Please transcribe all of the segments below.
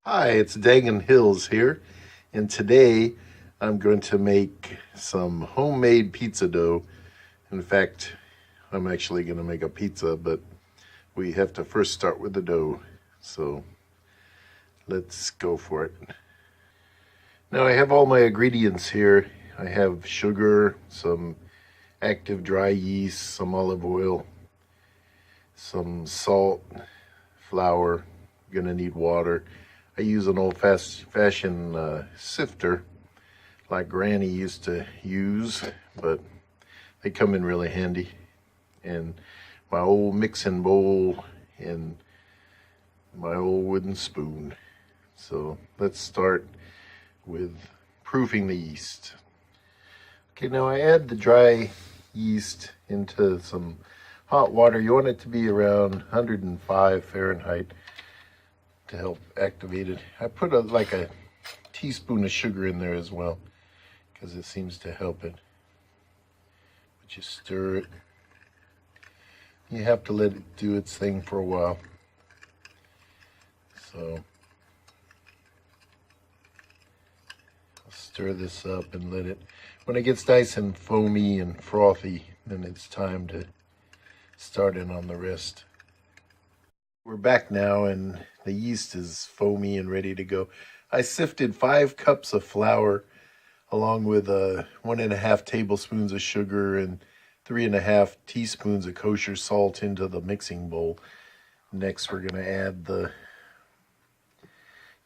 Hi, it's Dagan Hills here, and today I'm going to make some homemade pizza dough. In fact, I'm actually going to make a pizza, but we have to first start with the dough. So let's go for it. Now I have all my ingredients here. I have sugar, some active dry yeast, some olive oil, some salt, flour. You're going to need water. I use an old-fashioned sifter like Granny used to use, but they come in really handy. And my old mixing bowl and my old wooden spoon. So let's start with proofing the yeast. Okay, now I add the dry yeast into some hot water. You want it to be around 105 Fahrenheit. To help activate it. I put like a teaspoon of sugar in there as well because it seems to help it. But you stir it. You have to let it do its thing for a while. So I'll stir this up and let it, when it gets nice and foamy and frothy, then it's time to start in on the rest. We're back now and the yeast is foamy and ready to go. I sifted 5 cups of flour along with 1.5 tablespoons of sugar and 3.5 teaspoons of kosher salt into the mixing bowl. Next, we're going to add the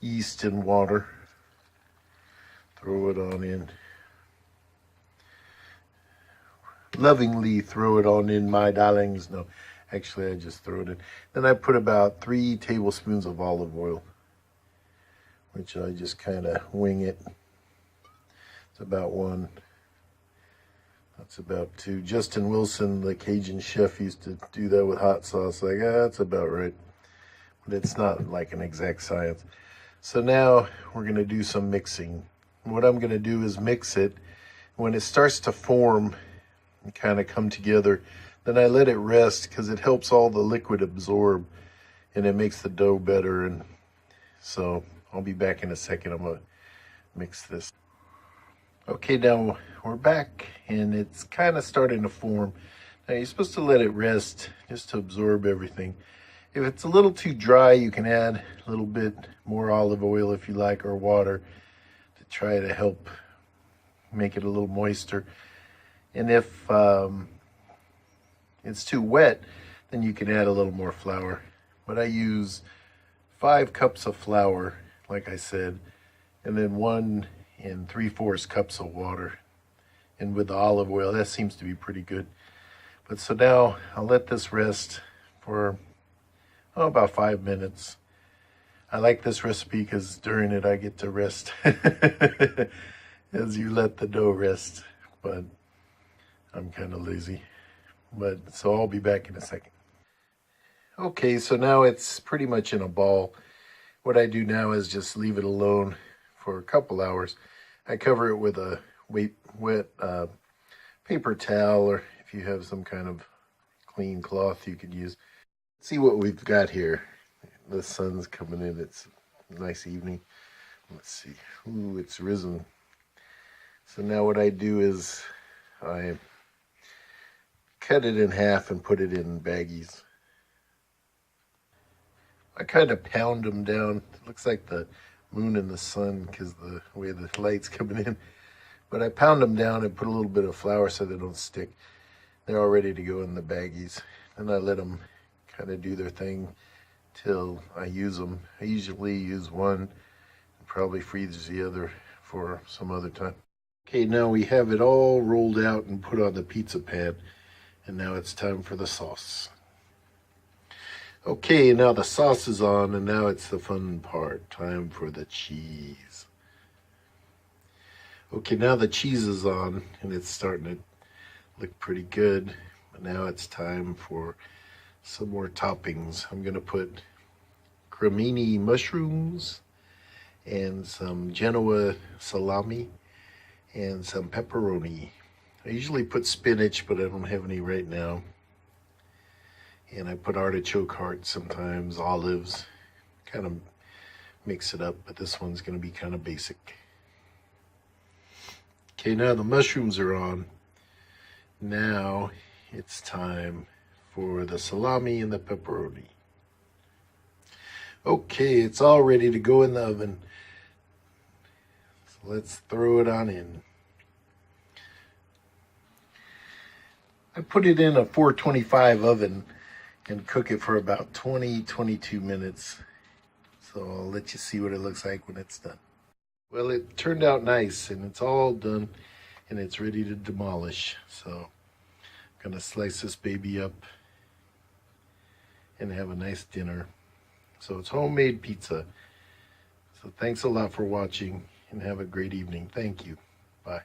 yeast and water. Throw it on in. Lovingly throw it on in, my darlings. No. Actually, I just throw it in. Then I put about 3 tablespoons of olive oil, which I just kind of wing it. It's about 1. That's about 2. Justin Wilson, the Cajun chef, used to do that with hot sauce. Like, that's about right. But it's not like an exact science. So now we're going to do some mixing. What I'm going to do is mix it. When it starts to form and kind of come together, then I let it rest because it helps all the liquid absorb and it makes the dough better. And so I'll be back in a second. I'm going to mix this. Okay, now we're back and it's kind of starting to form. Now you're supposed to let it rest just to absorb everything. If it's a little too dry, you can add a little bit more olive oil if you like, or water to try to help make it a little moister. And if it's too wet, then you can add a little more flour. But I use 5 cups of flour, like I said, and then 1 3/4 cups of water. And with the olive oil, that seems to be pretty good. But so now I'll let this rest for about 5 minutes. I like this recipe because during it I get to rest as you let the dough rest. But I'm kind of lazy. But so I'll be back in a second. Okay, so now it's pretty much in a ball. What I do now is just leave it alone for a couple hours. I cover it with a wet paper towel, or if you have some kind of clean cloth you could use. Let's see what we've got here. The sun's coming in. It's a nice evening. Let's see. Ooh, it's risen. So now what I do is I cut it in half and put it in baggies. I kind of pound them down. It looks like the moon and the sun because the way the light's coming in. But I pound them down and put a little bit of flour so they don't stick. They're all ready to go in the baggies. And I let them kind of do their thing till I use them. I usually use one and probably freeze the other for some other time. Okay, now we have it all rolled out and put on the pizza pan. And now it's time for the sauce. Okay, now the sauce is on, and now it's the fun part. Time for the cheese. Okay, now the cheese is on, and it's starting to look pretty good. But now it's time for some more toppings. I'm going to put cremini mushrooms and some genoa salami and some pepperoni. I usually put spinach, but I don't have any right now. And I put artichoke hearts sometimes, olives, kind of mix it up, but this one's going to be kind of basic. Okay, now the mushrooms are on. Now it's time for the salami and the pepperoni. Okay, it's all ready to go in the oven. So let's throw it on in. I put it in a 425 oven and cook it for about 20-22 minutes. So I'll let you see what it looks like when it's done. Well, it turned out nice and it's all done and it's ready to demolish. So I'm gonna slice this baby up and have a nice dinner. So it's homemade pizza. So thanks a lot for watching and have a great evening. Thank you. Bye.